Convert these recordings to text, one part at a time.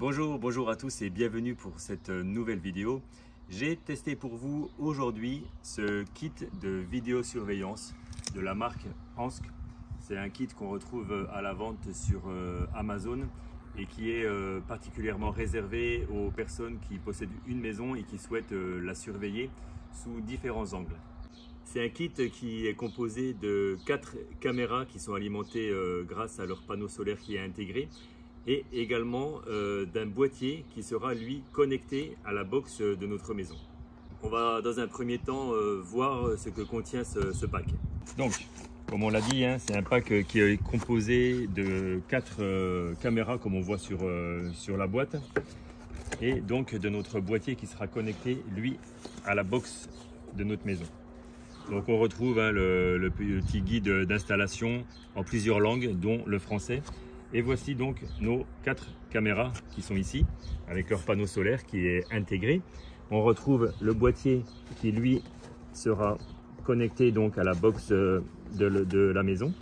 Bonjour à tous et bienvenue pour cette nouvelle vidéo. J'ai testé pour vous aujourd'hui ce kit de vidéosurveillance de la marque Hansk. C'est un kit qu'on retrouve à la vente sur Amazon et qui est particulièrement réservé aux personnes qui possèdent une maison et qui souhaitent la surveiller sous différents angles. C'est un kit qui est composé de 4 caméras qui sont alimentées grâce à leur panneau solaire qui est intégré et également d'un boîtier qui sera lui connecté à la box de notre maison. On va dans un premier temps voir ce que contient ce pack. Donc, comme on l'a dit, c'est un pack qui est composé de 4 caméras comme on voit sur la boîte et donc de notre boîtier qui sera connecté lui à la box de notre maison. Donc on retrouve le petit guide d'installation en plusieurs langues dont le français. Et voici donc nos 4 caméras qui sont ici avec leur panneau solaire qui est intégré. On retrouve le boîtier qui lui sera connecté donc à la box de la maison.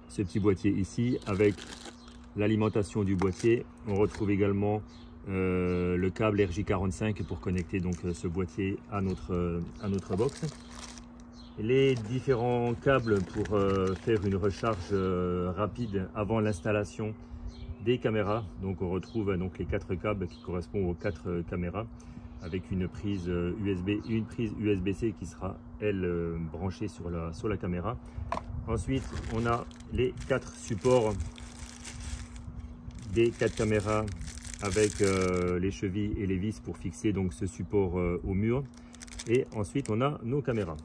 Ce petit boîtier ici avec l'alimentation du boîtier. On retrouve également le câble RJ45 pour connecter donc ce boîtier à notre box. Les différents câbles pour faire une recharge rapide avant l'installation des caméras. Donc on retrouve donc les 4 câbles qui correspondent aux 4 caméras avec une prise USB et une prise USB-C qui sera elle branchée sur la caméra. Ensuite on a les 4 supports des 4 caméras avec les chevilles et les vis pour fixer donc ce support au mur. Et ensuite on a nos caméras.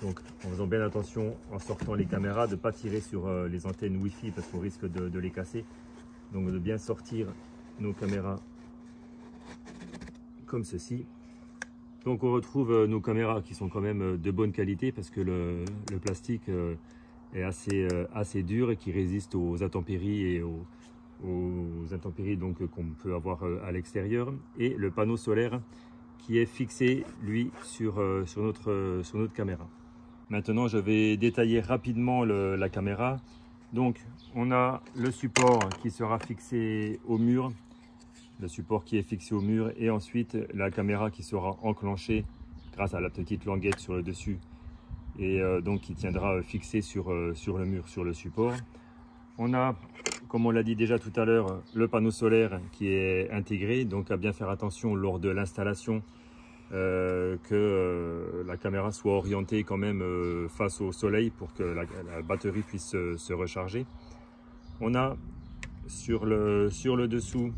Donc en faisant bien attention en sortant les caméras de ne pas tirer sur les antennes Wi-Fi parce qu'on risque de les casser. Donc de bien sortir nos caméras comme ceci. Donc on retrouve nos caméras qui sont quand même de bonne qualité parce que le plastique est assez dur et qui résiste aux intempéries et aux intempéries donc qu'on peut avoir à l'extérieur. Et le panneau solaire qui est fixé lui sur notre caméra. Maintenant, je vais détailler rapidement la caméra. Donc, on a le support qui sera fixé au mur, le support qui est fixé au mur, et ensuite la caméra qui sera enclenchée grâce à la petite languette sur le dessus, et donc qui tiendra fixé sur le mur, sur le support. On a, comme on l'a dit déjà tout à l'heure, le panneau solaire qui est intégré, donc à bien faire attention lors de l'installation. Que la caméra soit orientée quand même face au soleil pour que la batterie puisse se recharger. On a sur le dessous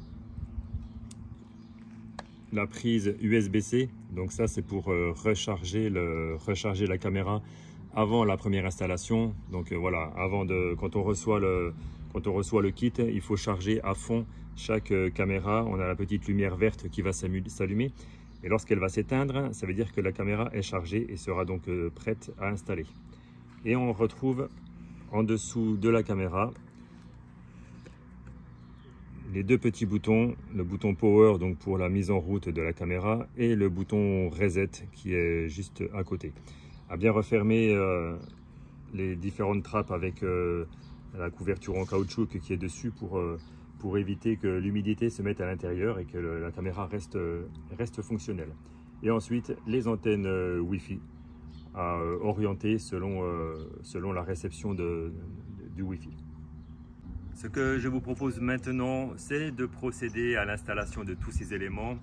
la prise USB-C, donc ça c'est pour recharger la caméra avant la première installation. Donc voilà, quand on reçoit le kit, il faut charger à fond chaque caméra. On a la petite lumière verte qui va s'allumer. Et lorsqu'elle va s'éteindre, ça veut dire que la caméra est chargée et sera donc prête à installer. Et on retrouve en dessous de la caméra les 2 petits boutons, le bouton Power donc pour la mise en route de la caméra et le bouton Reset qui est juste à côté. À bien refermer les différentes trappes avec la couverture en caoutchouc qui est dessus pour éviter que l'humidité se mette à l'intérieur et que la caméra reste fonctionnelle. Et ensuite, les antennes Wi-Fi à orienter selon la réception du Wi-Fi. Ce que je vous propose maintenant, c'est de procéder à l'installation de tous ces éléments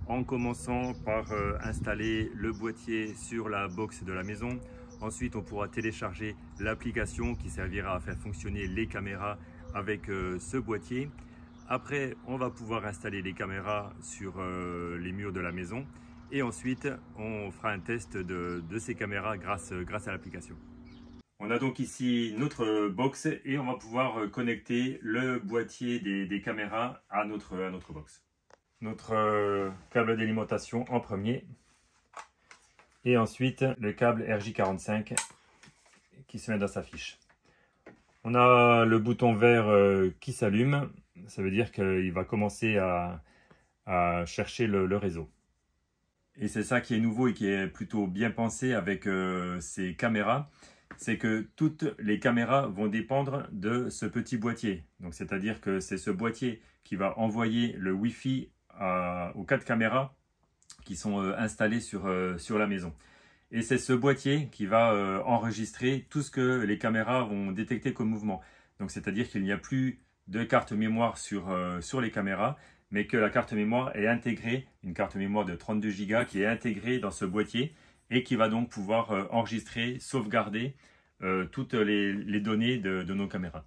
en commençant par installer le boîtier sur la box de la maison. Ensuite, on pourra télécharger l'application qui servira à faire fonctionner les caméras avec ce boîtier. Après, on va pouvoir installer les caméras sur les murs de la maison et ensuite, on fera un test de ces caméras grâce à l'application. On a donc ici notre box et on va pouvoir connecter le boîtier des caméras à notre box. Notre câble d'alimentation en premier et ensuite le câble RJ45 qui se met dans sa fiche. On a le bouton vert qui s'allume. Ça veut dire qu'il va commencer à chercher le réseau. Et c'est ça qui est nouveau et qui est plutôt bien pensé avec ces caméras. c'est que toutes les caméras vont dépendre de ce petit boîtier. Donc, c'est-à-dire que c'est ce boîtier qui va envoyer le Wi-Fi aux 4 caméras qui sont installées sur la maison. Et c'est ce boîtier qui va enregistrer tout ce que les caméras vont détecter comme mouvement. Donc, c'est-à-dire qu'il n'y a plus de carte mémoire sur les caméras, mais que la carte mémoire est intégrée, une carte mémoire de 32 Go qui est intégrée dans ce boîtier et qui va donc pouvoir enregistrer, sauvegarder toutes les données de nos caméras.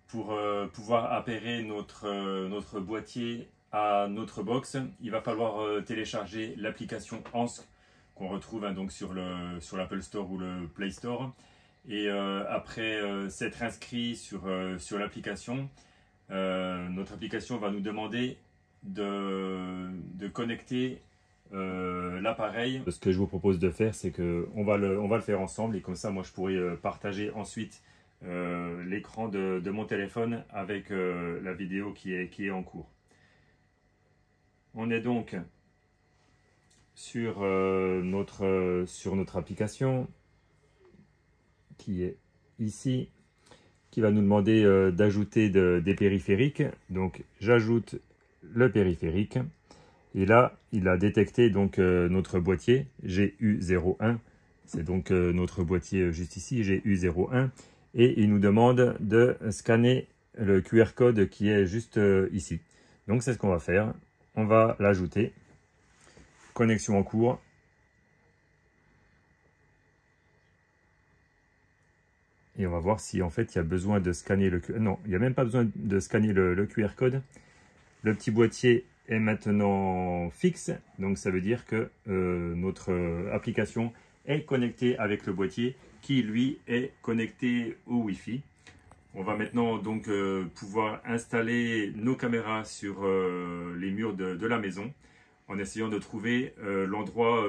Pour pouvoir appairer notre boîtier à notre box, il va falloir télécharger l'application Ansk qu'on retrouve donc sur l'Apple Store ou le Play Store. Et après s'être inscrit sur l'application, notre application va nous demander de connecter l'appareil. Ce que je vous propose de faire, c'est qu'on va le faire ensemble et comme ça, moi, je pourrai partager ensuite l'écran de mon téléphone avec la vidéo qui est en cours. On est donc sur notre application qui est ici, qui va nous demander d'ajouter des périphériques. Donc j'ajoute le périphérique et là il a détecté donc notre boîtier GU01, c'est donc notre boîtier juste ici, GU01, et il nous demande de scanner le QR code qui est juste ici. Donc c'est ce qu'on va faire, on va l'ajouter. Connexion en cours. Et on va voir si en fait il y a besoin de scanner le QR. Non, il n'y a même pas besoin de scanner le QR code. Le petit boîtier est maintenant fixe. Donc ça veut dire que notre application est connectée avec le boîtier qui lui est connecté au Wi-Fi. On va maintenant donc pouvoir installer nos caméras sur les murs de la maison, en essayant de trouver l'endroit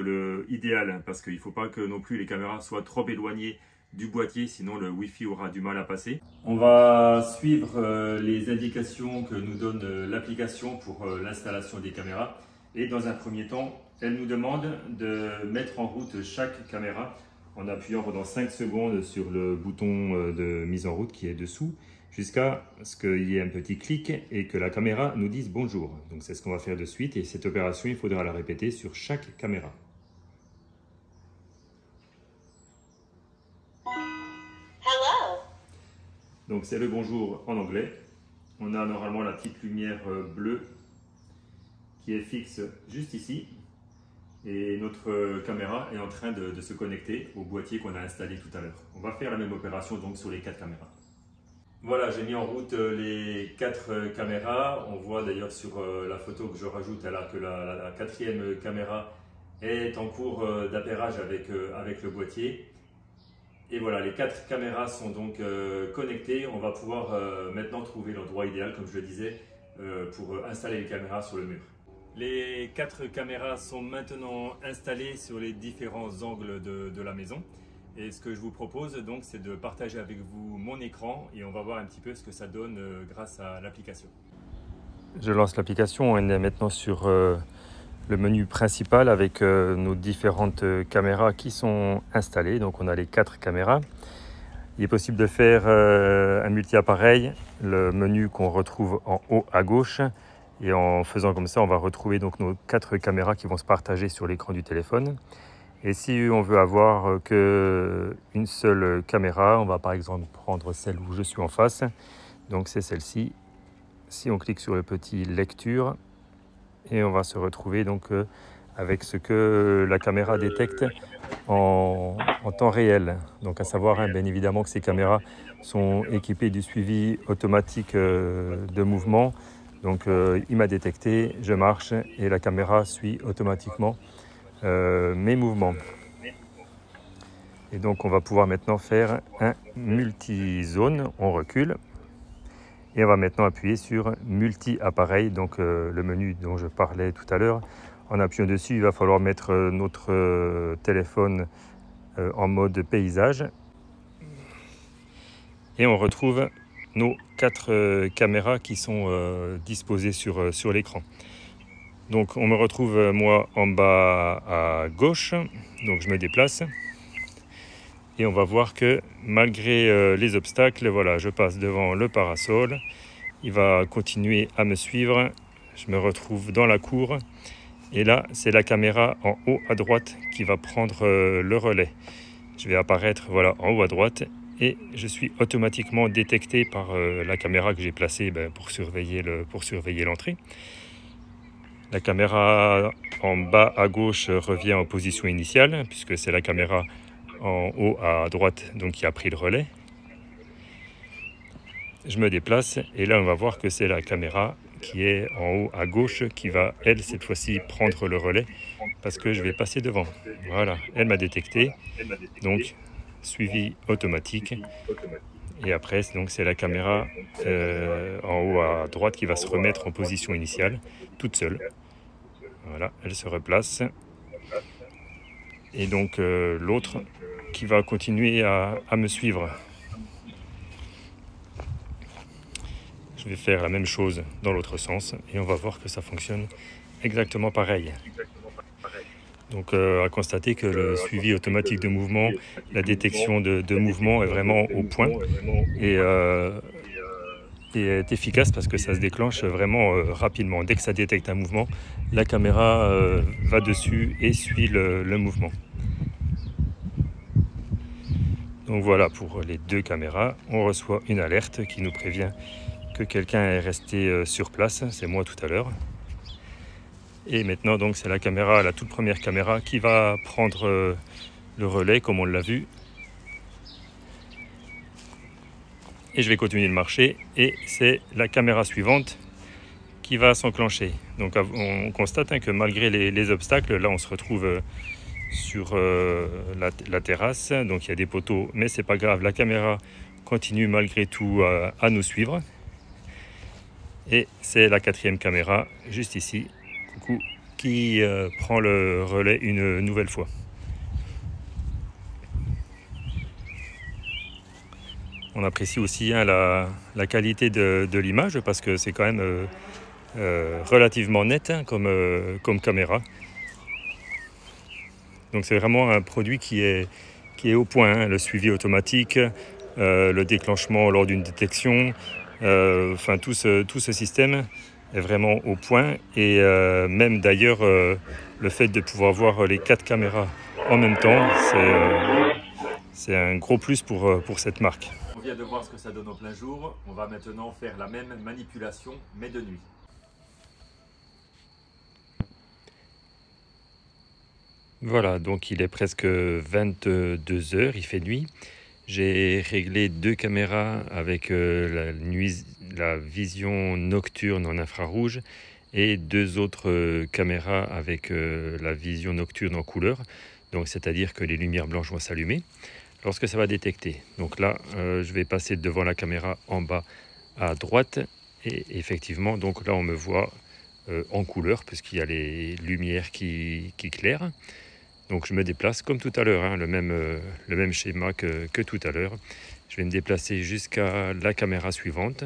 idéal, parce qu'il ne faut pas que non plus les caméras soient trop éloignées du boîtier, sinon le Wi-Fi aura du mal à passer. On va suivre les indications que nous donne l'application pour l'installation des caméras. Et dans un premier temps, elle nous demande de mettre en route chaque caméra en appuyant pendant 5 secondes sur le bouton de mise en route qui est dessous, jusqu'à ce qu'il y ait un petit clic et que la caméra nous dise bonjour. Donc c'est ce qu'on va faire de suite et cette opération, il faudra la répéter sur chaque caméra. Hello. Donc c'est le bonjour en anglais. On a normalement la petite lumière bleue qui est fixe juste ici. Et notre caméra est en train de se connecter au boîtier qu'on a installé tout à l'heure. On va faire la même opération donc sur les 4 caméras. Voilà, j'ai mis en route les 4 caméras. On voit d'ailleurs sur la photo que je rajoute là que la 4e caméra est en cours d'appairage avec le boîtier. Et voilà, les 4 caméras sont donc connectées. On va pouvoir maintenant trouver l'endroit idéal, comme je le disais, pour installer les caméras sur le mur. Les 4 caméras sont maintenant installées sur les différents angles de la maison. Et ce que je vous propose donc, c'est de partager avec vous mon écran et on va voir un petit peu ce que ça donne grâce à l'application. Je lance l'application, on est maintenant sur le menu principal avec nos différentes caméras qui sont installées. Donc on a les 4 caméras. Il est possible de faire un multi-appareil, le menu qu'on retrouve en haut à gauche. Et en faisant comme ça, on va retrouver donc nos 4 caméras qui vont se partager sur l'écran du téléphone. Et si on veut avoir qu'une seule caméra, on va par exemple prendre celle où je suis en face. Donc c'est celle-ci. Si on clique sur le petit lecture, et on va se retrouver donc avec ce que la caméra détecte en temps réel. Donc à savoir, bien évidemment que ces caméras sont équipées du suivi automatique de mouvement. Donc il m'a détecté, je marche et la caméra suit automatiquement mes mouvements. Et donc on va pouvoir maintenant faire un multi-zone, on recule. Et on va maintenant appuyer sur multi-appareil, donc le menu dont je parlais tout à l'heure. En appuyant dessus, il va falloir mettre notre téléphone en mode paysage. Et on retrouve nos 4 caméras qui sont disposées sur l'écran. Donc on me retrouve moi en bas à gauche, donc je me déplace. Et on va voir que malgré les obstacles, voilà, je passe devant le parasol. Il va continuer à me suivre. Je me retrouve dans la cour. Et là, c'est la caméra en haut à droite qui va prendre le relais. Je vais apparaître voilà, en haut à droite et je suis automatiquement détecté par la caméra que j'ai placée pour surveiller l'entrée. La caméra en bas à gauche revient en position initiale puisque c'est la caméra en haut à droite donc qui a pris le relais. Je me déplace et là on va voir que c'est la caméra qui est en haut à gauche qui va elle cette fois-ci prendre le relais parce que je vais passer devant. Voilà, elle m'a détecté, donc suivi automatique. Et après donc c'est la caméra en haut à droite qui va se remettre en position initiale toute seule. Voilà, elle se replace. Et donc l'autre qui va continuer à me suivre. Je vais faire la même chose dans l'autre sens et on va voir que ça fonctionne exactement pareil. Donc à constater que le suivi automatique de mouvement, la détection de mouvement est vraiment au point et est efficace parce que ça se déclenche vraiment rapidement. Dès que ça détecte un mouvement, la caméra va dessus et suit le mouvement. Donc voilà pour les deux caméras, on reçoit une alerte qui nous prévient que quelqu'un est resté sur place, c'est moi tout à l'heure. Et maintenant donc c'est la caméra, la toute première caméra qui va prendre le relais comme on l'a vu. Et je vais continuer de marcher et c'est la caméra suivante qui va s'enclencher. Donc on constate que malgré les obstacles, là on se retrouve sur la terrasse, donc il y a des poteaux, mais c'est pas grave, la caméra continue malgré tout à nous suivre. Et c'est la quatrième caméra, juste ici, coucou, qui prend le relais une nouvelle fois. On apprécie aussi la qualité de l'image parce que c'est quand même relativement net comme caméra. Donc c'est vraiment un produit qui est au point, le suivi automatique, le déclenchement lors d'une détection, enfin tout ce système est vraiment au point et même d'ailleurs le fait de pouvoir voir les 4 caméras en même temps, c'est un gros plus pour cette marque. On vient de voir ce que ça donne en plein jour, on va maintenant faire la même manipulation mais de nuit. Voilà, donc il est presque 22 h, il fait nuit. J'ai réglé 2 caméras avec la vision nocturne en infrarouge et 2 autres caméras avec la vision nocturne en couleur. Donc c'est-à-dire que les lumières blanches vont s'allumer lorsque ça va détecter. Donc là, je vais passer devant la caméra en bas à droite et effectivement, donc là on me voit en couleur puisqu'il y a les lumières qui clairent. Donc je me déplace comme tout à l'heure, hein, le même schéma que tout à l'heure. Je vais me déplacer jusqu'à la caméra suivante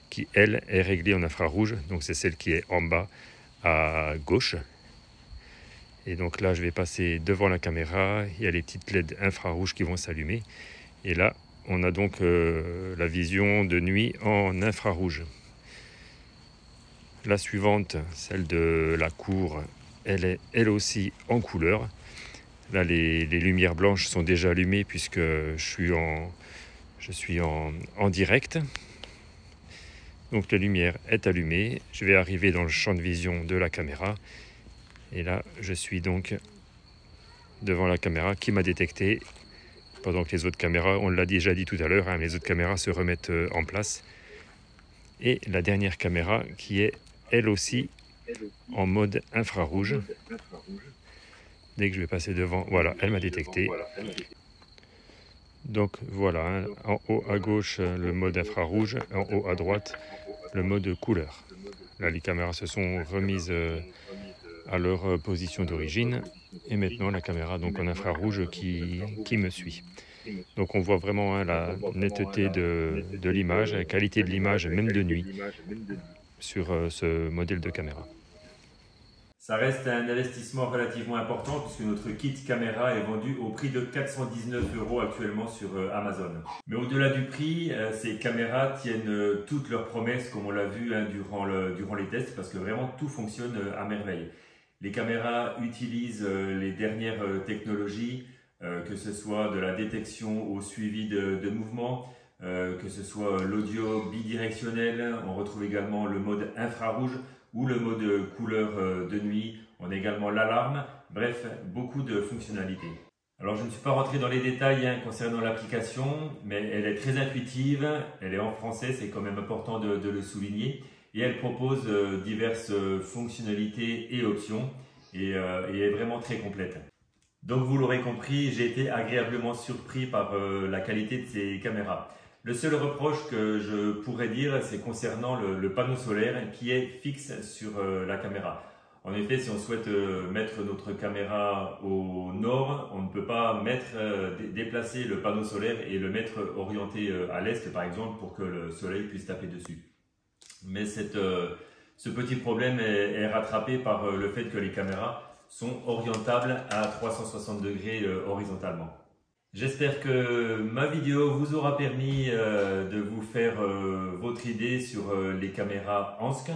qui, elle, est réglée en infrarouge. Donc c'est celle qui est en bas à gauche. Et donc là, je vais passer devant la caméra. Il y a les petites LED infrarouges qui vont s'allumer. Et là, on a donc la vision de nuit en infrarouge. La suivante, celle de la cour, elle est elle aussi en couleur. Là, les lumières blanches sont déjà allumées puisque je suis en direct. Donc la lumière est allumée. Je vais arriver dans le champ de vision de la caméra. Et là, je suis donc devant la caméra qui m'a détecté. Pendant que les autres caméras, on l'a déjà dit tout à l'heure, hein, les autres caméras se remettent en place. Et la dernière caméra qui est elle aussi en mode infrarouge. Dès que je vais passer devant, voilà, elle m'a détecté. Donc voilà, hein, en haut à gauche le mode infrarouge, en haut à droite le mode couleur. Là les caméras se sont remises à leur position d'origine et maintenant la caméra donc en infrarouge qui me suit. Donc on voit vraiment hein, la netteté de l'image, la qualité de l'image même de nuit sur ce modèle de caméra. Ça reste un investissement relativement important puisque notre kit caméra est vendu au prix de 419 € actuellement sur Amazon. Mais au-delà du prix, ces caméras tiennent toutes leurs promesses comme on l'a vu durant les tests parce que vraiment tout fonctionne à merveille. Les caméras utilisent les dernières technologies, que ce soit de la détection au suivi de mouvements, que ce soit l'audio bidirectionnel, on retrouve également le mode infrarouge ou le mode couleur de nuit, on a également l'alarme, bref, beaucoup de fonctionnalités. Alors je ne suis pas rentré dans les détails concernant l'application, mais elle est très intuitive, elle est en français, c'est quand même important de le souligner, et elle propose diverses fonctionnalités et options, et est vraiment très complète. Donc vous l'aurez compris, j'ai été agréablement surpris par la qualité de ces caméras. Le seul reproche que je pourrais dire, c'est concernant le panneau solaire qui est fixe sur la caméra. En effet, si on souhaite mettre notre caméra au nord, on ne peut pas déplacer le panneau solaire et le mettre orienté à l'est, par exemple, pour que le soleil puisse taper dessus. Mais ce petit problème est rattrapé par le fait que les caméras sont orientables à 360 degrés horizontalement. J'espère que ma vidéo vous aura permis de vous faire votre idée sur les caméras Hansk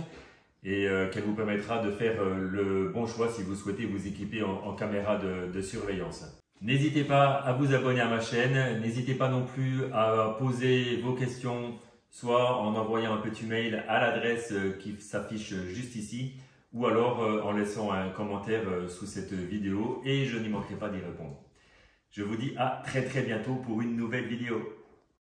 et qu'elle vous permettra de faire le bon choix si vous souhaitez vous équiper en caméra de surveillance. N'hésitez pas à vous abonner à ma chaîne, n'hésitez pas non plus à poser vos questions soit en envoyant un petit mail à l'adresse qui s'affiche juste ici ou alors en laissant un commentaire sous cette vidéo et je n'y manquerai pas d'y répondre. Je vous dis à très bientôt pour une nouvelle vidéo.